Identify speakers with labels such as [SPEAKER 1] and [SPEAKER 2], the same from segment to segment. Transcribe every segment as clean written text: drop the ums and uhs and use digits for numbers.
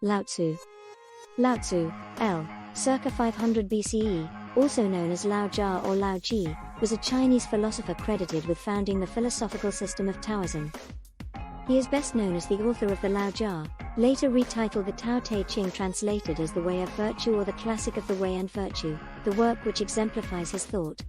[SPEAKER 1] Lao-Tzu. Lao-Tzu, L. circa 500 BCE, also known as Lao-Tzu or Lao-Tze, was a Chinese philosopher credited with founding the philosophical system of Taoism. He is best known as the author of the Lao-Tzu, later retitled the Tao-Te-Ching, translated as The Way of Virtue or the Classic of the Way and Virtue, the work which exemplifies his thought.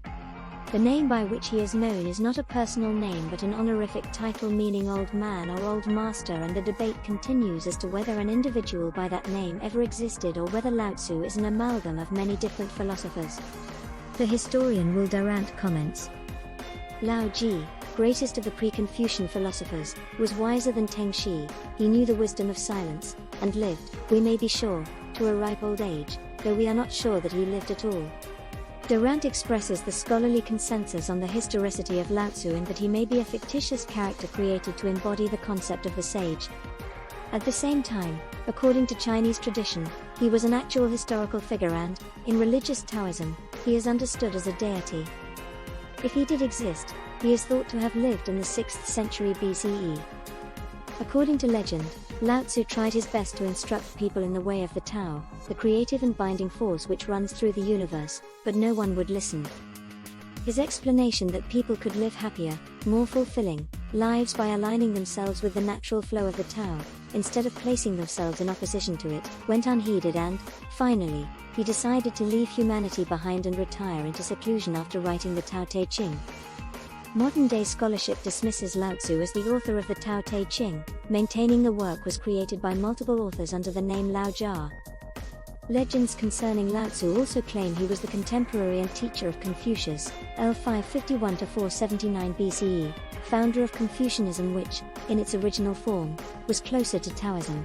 [SPEAKER 1] The name by which he is known is not a personal name but an honorific title meaning old man or old master, and the debate continues as to whether an individual by that name ever existed or whether Lao-Tzu is an amalgam of many different philosophers. The historian Will Durant comments, Lao-Tze, greatest of the pre-Confucian philosophers, was wiser than Teng Shih. He knew the wisdom of silence, and lived, we may be sure, to a ripe old age, though we are not sure that he lived at all. Durant expresses the scholarly consensus on the historicity of Lao-Tzu in that he may be a fictitious character created to embody the concept of the sage. At the same time, according to Chinese tradition, he was an actual historical figure and, in religious Taoism, he is understood as a deity. If he did exist, he is thought to have lived in the 6th century BCE. According to legend, Lao-Tzu tried his best to instruct people in the way of the Tao, the creative and binding force which runs through the universe, but no one would listen. His explanation that people could live happier, more fulfilling lives by aligning themselves with the natural flow of the Tao, instead of placing themselves in opposition to it, went unheeded and, finally, he decided to leave humanity behind and retire into seclusion after writing the Tao-Te-Ching. Modern-day scholarship dismisses Lao-Tzu as the author of the Tao-Te-Ching, maintaining the work was created by multiple authors under the name Lao-Tzu. Legends concerning Lao-Tzu also claim he was the contemporary and teacher of Confucius, L. 551–479 BCE, founder of Confucianism which, in its original form, was closer to Taoism.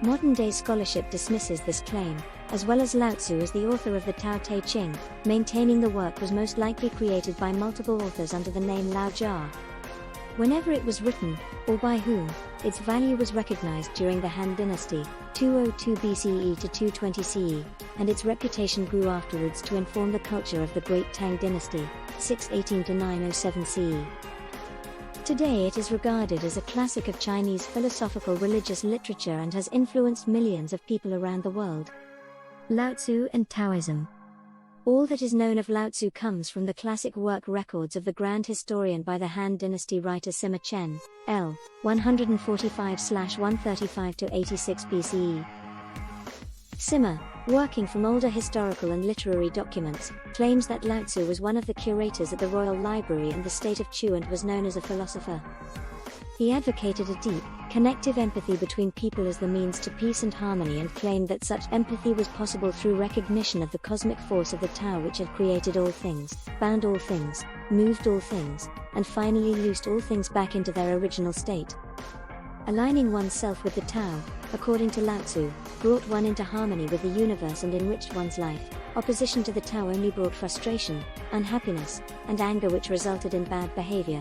[SPEAKER 1] Modern-day scholarship dismisses this claim, as well as Lao-Tzu as the author of the Tao-Te-Ching, maintaining the work was most likely created by multiple authors under the name Lao-Tzu. Whenever it was written, or by whom, its value was recognized during the Han Dynasty, 202 BCE to 220 CE, and its reputation grew afterwards to inform the culture of the Great Tang Dynasty, 618 to 907 CE. Today it is regarded as a classic of Chinese philosophical religious literature and has influenced millions of people around the world. Lao-Tzu and Taoism. All that is known of Lao-Tzu comes from the classic work records of the grand historian by the Han Dynasty writer Sima Qian, L. 145–135–86 BCE. Sima, working from older historical and literary documents, claims that Lao-Tzu was one of the curators at the Royal Library in the state of Chu and was known as a philosopher. He advocated a deep, connective empathy between people as the means to peace and harmony, and claimed that such empathy was possible through recognition of the cosmic force of the Tao which had created all things, bound all things, moved all things, and finally loosed all things back into their original state. Aligning oneself with the Tao, according to Lao-Tzu, brought one into harmony with the universe and enriched one's life. Opposition to the Tao only brought frustration, unhappiness, and anger which resulted in bad behavior.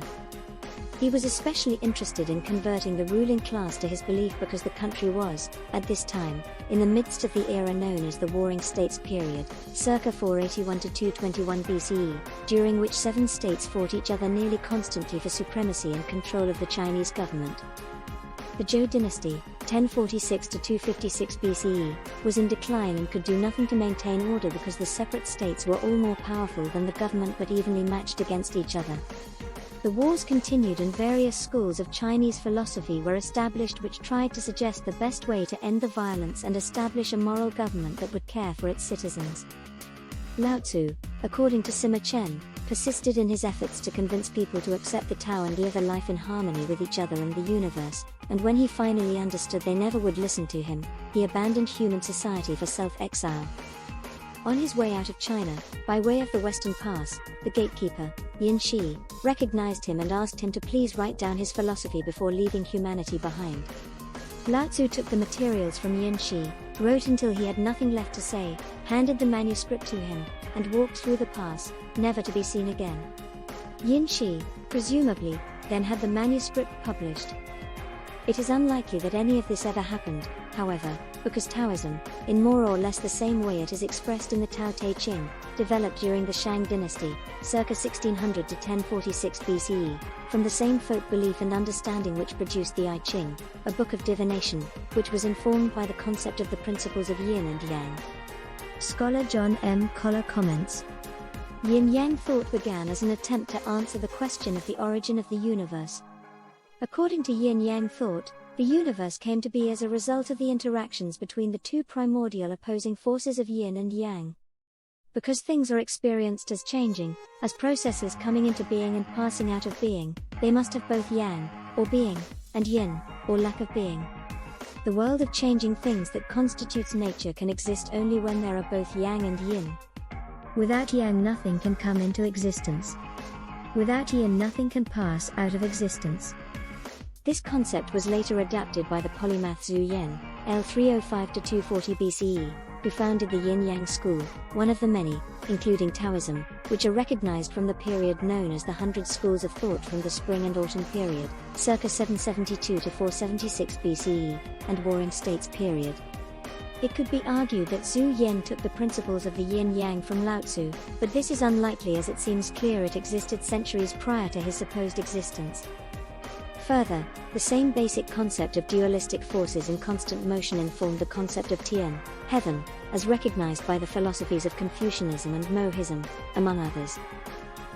[SPEAKER 1] He was especially interested in converting the ruling class to his belief because the country was, at this time, in the midst of the era known as the Warring States period, circa 481 to 221 BCE, during which 7 states fought each other nearly constantly for supremacy and control of the Chinese government. The Zhou dynasty, 1046 to 256 BCE, was in decline and could do nothing to maintain order because the separate states were all more powerful than the government but evenly matched against each other. The wars continued and various schools of Chinese philosophy were established which tried to suggest the best way to end the violence and establish a moral government that would care for its citizens. Lao-Tzu, according to Sima Qian, persisted in his efforts to convince people to accept the Tao and live a life in harmony with each other and the universe, and when he finally understood they never would listen to him, he abandoned human society for self-exile. On his way out of China, by way of the Western Pass, the gatekeeper, Yin Shi, recognized him and asked him to please write down his philosophy before leaving humanity behind. Lao-Tzu took the materials from Yin Shi, wrote until he had nothing left to say, handed the manuscript to him, and walked through the pass, never to be seen again. Yin Shi, presumably, then had the manuscript published. It is unlikely that any of this ever happened, However, because Taoism, in more or less the same way it is expressed in the Tao-Te-Ching, developed during the Shang Dynasty, circa 1600 to 1046 BCE, from the same folk belief and understanding which produced the I Ching, a book of divination, which was informed by the concept of the principles of yin and yang. Scholar John M. Collar comments, Yin-Yang thought began as an attempt to answer the question of the origin of the universe. According to Yin-Yang thought, the universe came to be as a result of the interactions between the two primordial opposing forces of yin and yang. Because things are experienced as changing, as processes coming into being and passing out of being, they must have both yang, or being, and yin, or lack of being. The world of changing things that constitutes nature can exist only when there are both yang and yin. Without yang nothing can come into existence. Without yin nothing can pass out of existence. This concept was later adapted by the polymath Zhu Yan, L. 305 to 240 BCE, who founded the Yin-Yang school, one of the many, including Taoism, which are recognized from the period known as the 100 Schools of Thought from the Spring and Autumn period, circa 772 to 476 BCE, and Warring States period. It could be argued that Zhu Yan took the principles of the yin-yang from Lao-Tzu, but this is unlikely as it seems clear it existed centuries prior to his supposed existence. Further, the same basic concept of dualistic forces in constant motion informed the concept of Tian, heaven, as recognized by the philosophies of Confucianism and Mohism, among others.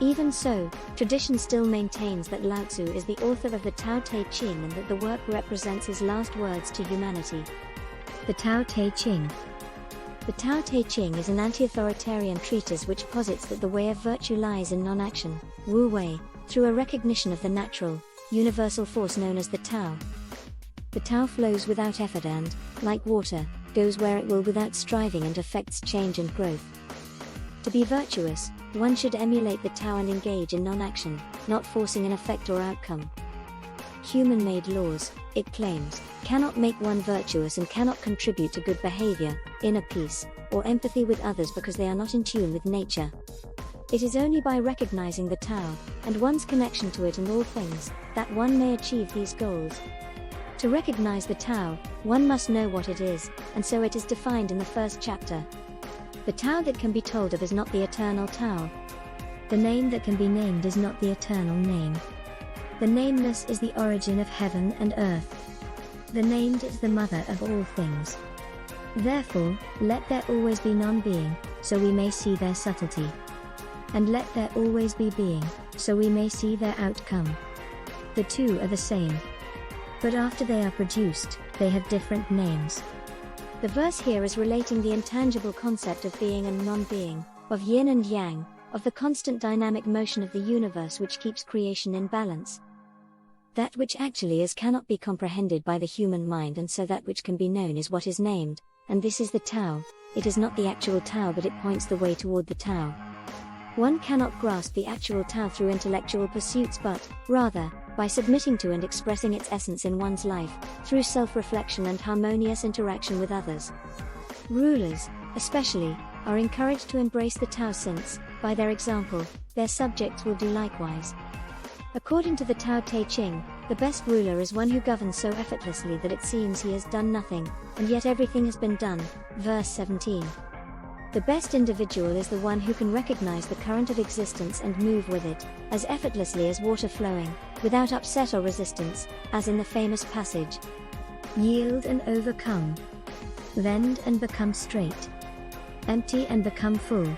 [SPEAKER 1] Even so, tradition still maintains that Lao-Tzu is the author of the Tao-Te-Ching and that the work represents his last words to humanity. The Tao-Te-Ching. The Tao-Te-Ching is an anti-authoritarian treatise which posits that the way of virtue lies in non-action, Wu Wei, through a recognition of the natural, universal force known as the Tao. The Tao flows without effort and, like water, goes where it will without striving and affects change and growth. To be virtuous, one should emulate the Tao and engage in non-action, not forcing an effect or outcome. Human-made laws, it claims, cannot make one virtuous and cannot contribute to good behavior, inner peace, or empathy with others because they are not in tune with nature. It is only by recognizing the Tao, and one's connection to it and all things, that one may achieve these goals. To recognize the Tao, one must know what it is, and so it is defined in the first chapter. The Tao that can be told of is not the eternal Tao. The name that can be named is not the eternal name. The nameless is the origin of heaven and earth. The named is the mother of all things. Therefore, let there always be non-being, so we may see their subtlety. And let there always be being, so we may see their outcome. The two are the same. But after they are produced, they have different names. The verse here is relating the intangible concept of being and non-being, of yin and yang, of the constant dynamic motion of the universe which keeps creation in balance. That which actually is cannot be comprehended by the human mind, and so that which can be known is what is named, and this is the Tao. It is not the actual Tao, but it points the way toward the Tao. One cannot grasp the actual Tao through intellectual pursuits but, rather, by submitting to and expressing its essence in one's life, through self-reflection and harmonious interaction with others. Rulers, especially, are encouraged to embrace the Tao since, by their example, their subjects will do likewise. According to the Tao-Te-Ching, the best ruler is one who governs so effortlessly that it seems he has done nothing, and yet everything has been done, verse 17. The best individual is the one who can recognize the current of existence and move with it, as effortlessly as water flowing, without upset or resistance, as in the famous passage, "Yield and overcome. Lend and become straight. Empty and become full."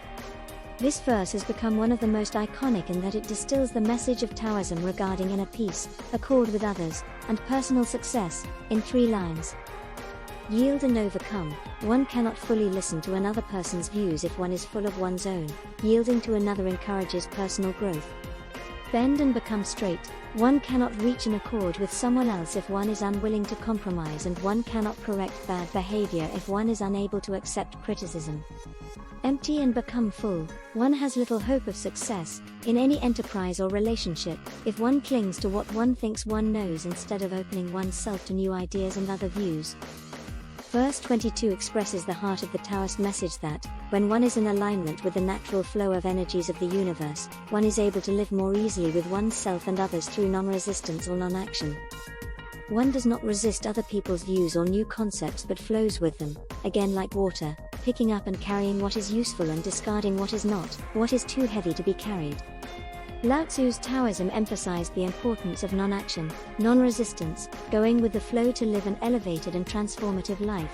[SPEAKER 1] This verse has become one of the most iconic in that it distills the message of Taoism regarding inner peace, accord with others, and personal success, in 3 lines. Yield and overcome. One cannot fully listen to another person's views if one is full of one's own. Yielding to another encourages personal growth. Bend and become straight. One cannot reach an accord with someone else if one is unwilling to compromise, and one cannot correct bad behavior if one is unable to accept criticism. Empty and become full. One has little hope of success, in any enterprise or relationship, if one clings to what one thinks one knows instead of opening oneself to new ideas and other views. Verse 22 expresses the heart of the Taoist message that, when one is in alignment with the natural flow of energies of the universe, one is able to live more easily with oneself and others through non-resistance or non-action. one does not resist other people's views or new concepts but flows with them, again like water, picking up and carrying what is useful and discarding what is not, what is too heavy to be carried. Lao-Tzu's Taoism emphasized the importance of non-action, non-resistance, going with the flow to live an elevated and transformative life.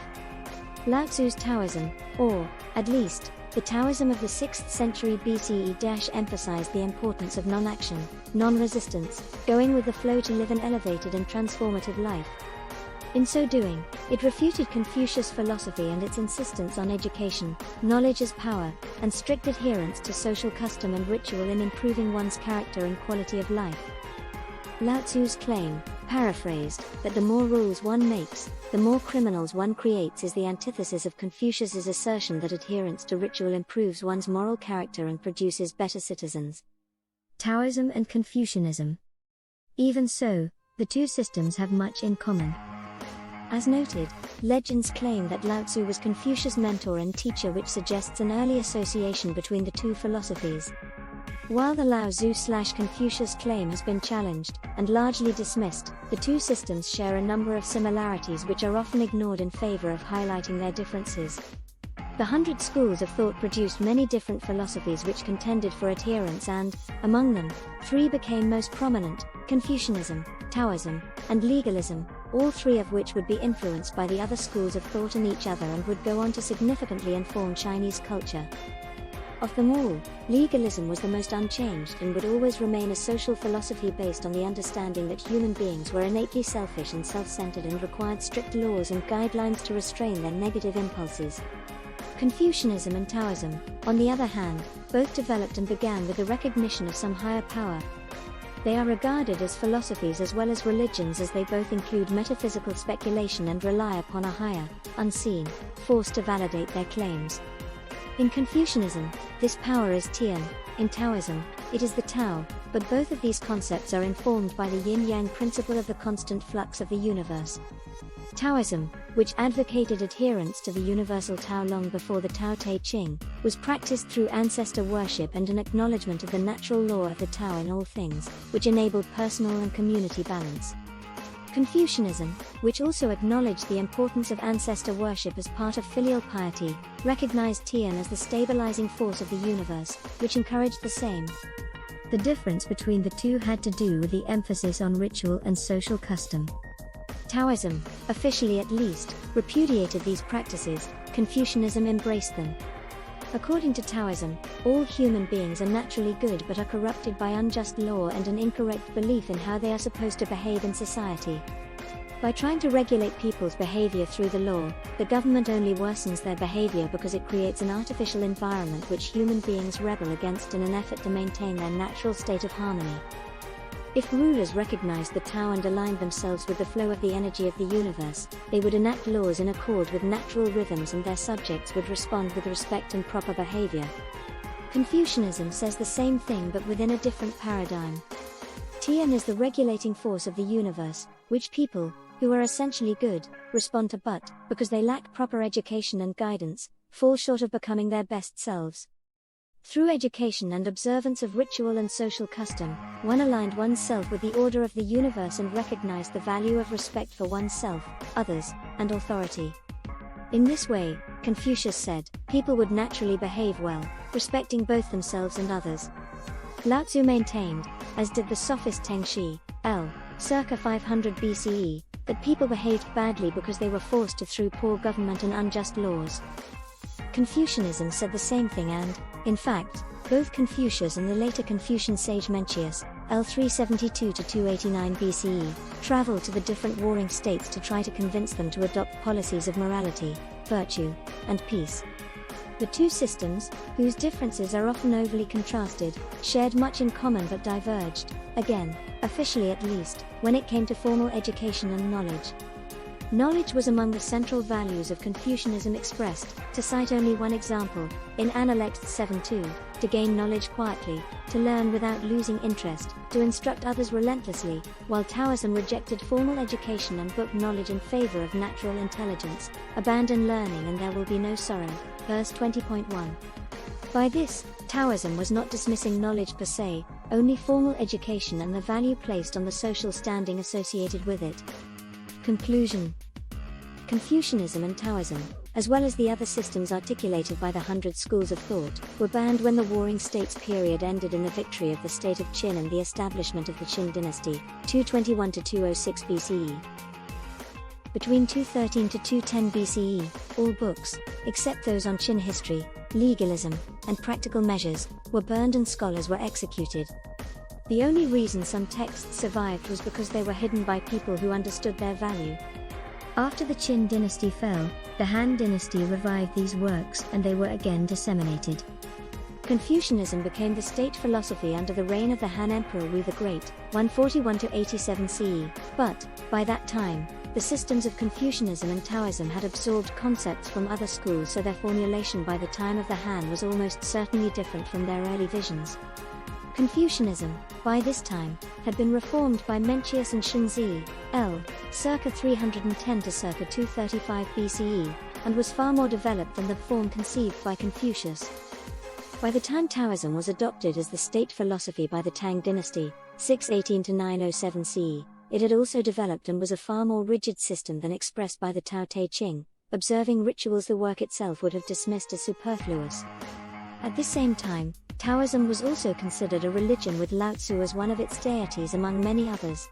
[SPEAKER 1] Lao-Tzu's Taoism, or, at least, the Taoism of the 6th century BCE emphasized the importance of non-action, non-resistance, going with the flow to live an elevated and transformative life. In so doing, it refuted Confucius philosophy and its insistence on education, knowledge as power, and strict adherence to social custom and ritual in improving one's character and quality of life. Lao-Tzu's claim, paraphrased, that the more rules one makes, the more criminals one creates is the antithesis of Confucius's assertion that adherence to ritual improves one's moral character and produces better citizens. Taoism and Confucianism. Even so, the two systems have much in common. As noted, legends claim that Lao-Tzu was Confucius' mentor and teacher, which suggests an early association between the two philosophies. While the Lao-Tzu/Confucius claim has been challenged, and largely dismissed, the two systems share a number of similarities which are often ignored in favor of highlighting their differences. The 100 schools of thought produced many different philosophies which contended for adherence and, among them, 3 became most prominent: Confucianism, Taoism, and legalism, all 3 of which would be influenced by the other schools of thought and each other and would go on to significantly inform Chinese culture. Of them all, legalism was the most unchanged and would always remain a social philosophy based on the understanding that human beings were innately selfish and self-centered and required strict laws and guidelines to restrain their negative impulses. Confucianism and Taoism, on the other hand, both developed and began with the recognition of some higher power. They are regarded as philosophies as well as religions, as they both include metaphysical speculation and rely upon a higher, unseen, force to validate their claims. In Confucianism, this power is Tian. In Taoism, it is the Tao, but both of these concepts are informed by the yin-yang principle of the constant flux of the universe. Taoism, which advocated adherence to the universal Tao long before the Tao-Te-Ching, was practiced through ancestor worship and an acknowledgement of the natural law of the Tao in all things, which enabled personal and community balance. Confucianism, which also acknowledged the importance of ancestor worship as part of filial piety, recognized Tian as the stabilizing force of the universe, which encouraged the same. The difference between the two had to do with the emphasis on ritual and social custom. Taoism, officially at least, repudiated these practices. Confucianism embraced them. According to Taoism, all human beings are naturally good but are corrupted by unjust law and an incorrect belief in how they are supposed to behave in society. By trying to regulate people's behavior through the law, the government only worsens their behavior because it creates an artificial environment which human beings rebel against in an effort to maintain their natural state of harmony. If rulers recognized the Tao and aligned themselves with the flow of the energy of the universe, they would enact laws in accord with natural rhythms and their subjects would respond with respect and proper behavior. Confucianism says the same thing but within a different paradigm. Tian is the regulating force of the universe, which people, who are essentially good, respond to but, because they lack proper education and guidance, fall short of becoming their best selves. Through education and observance of ritual and social custom, one aligned oneself with the order of the universe and recognized the value of respect for oneself, others, and authority. In this way, Confucius said, people would naturally behave well, respecting both themselves and others. Lao-Tzu maintained, as did the sophist Teng Shih, circa 500 BCE, that people behaved badly because they were forced to through poor government and unjust laws. Confucianism said the same thing and, in fact, both Confucius and the later Confucian sage Mencius, 372–289 BCE, traveled to the different warring states to try to convince them to adopt policies of morality, virtue, and peace. The two systems, whose differences are often overly contrasted, shared much in common but diverged, again, officially at least, when it came to formal education and knowledge. Knowledge was among the central values of Confucianism expressed, to cite only one example, in Analect 7.2, to gain knowledge quietly, to learn without losing interest, to instruct others relentlessly, while Taoism rejected formal education and book knowledge in favor of natural intelligence. Abandon learning and there will be no sorrow, verse 20.1. By this, Taoism was not dismissing knowledge per se, only formal education and the value placed on the social standing associated with it. Conclusion. Confucianism and Taoism, as well as the other systems articulated by the 100 schools of thought, were banned when the Warring States period ended in the victory of the state of Qin and the establishment of the Tang Dynasty, 221 to 206 BCE. Between 213 to 210 BCE, all books, except those on Qin history, legalism, and practical measures, were burned and scholars were executed. The only reason some texts survived was because they were hidden by people who understood their value. After the Qin dynasty fell, the Han Dynasty revived these works and they were again disseminated. Confucianism became the state philosophy under the reign of the Han Emperor Wu the Great, 141 to 87 CE, but, by that time, the systems of Confucianism and Taoism had absorbed concepts from other schools, so their formulation by the time of the Han was almost certainly different from their early visions. Confucianism, by this time, had been reformed by Mencius and Xunzi, L. circa 310 to circa 235 BCE, and was far more developed than the form conceived by Confucius. By the time Taoism was adopted as the state philosophy by the Tang Dynasty, 618 to 907 CE, it had also developed and was a far more rigid system than expressed by the Tao-Te-Ching, observing rituals the work itself would have dismissed as superfluous. At this same time, Taoism was also considered a religion with Lao-Tzu as one of its deities among many others.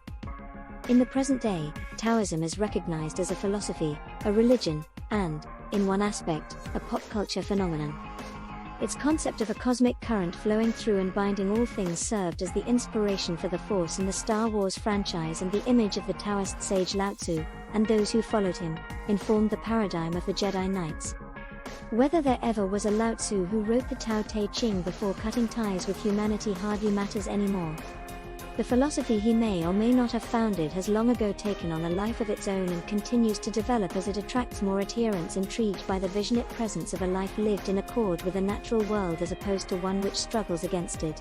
[SPEAKER 1] In the present day, Taoism is recognized as a philosophy, a religion, and, in one aspect, a pop culture phenomenon. Its concept of a cosmic current flowing through and binding all things served as the inspiration for the Force in the Star Wars franchise, and the image of the Taoist sage Lao-Tzu, and those who followed him, informed the paradigm of the Jedi Knights. Whether there ever was a Lao-Tzu who wrote the Tao-Te-Ching before cutting ties with humanity hardly matters anymore. The philosophy he may or may not have founded has long ago taken on a life of its own and continues to develop as it attracts more adherents intrigued by the visionate presence of a life lived in accord with a natural world as opposed to one which struggles against it.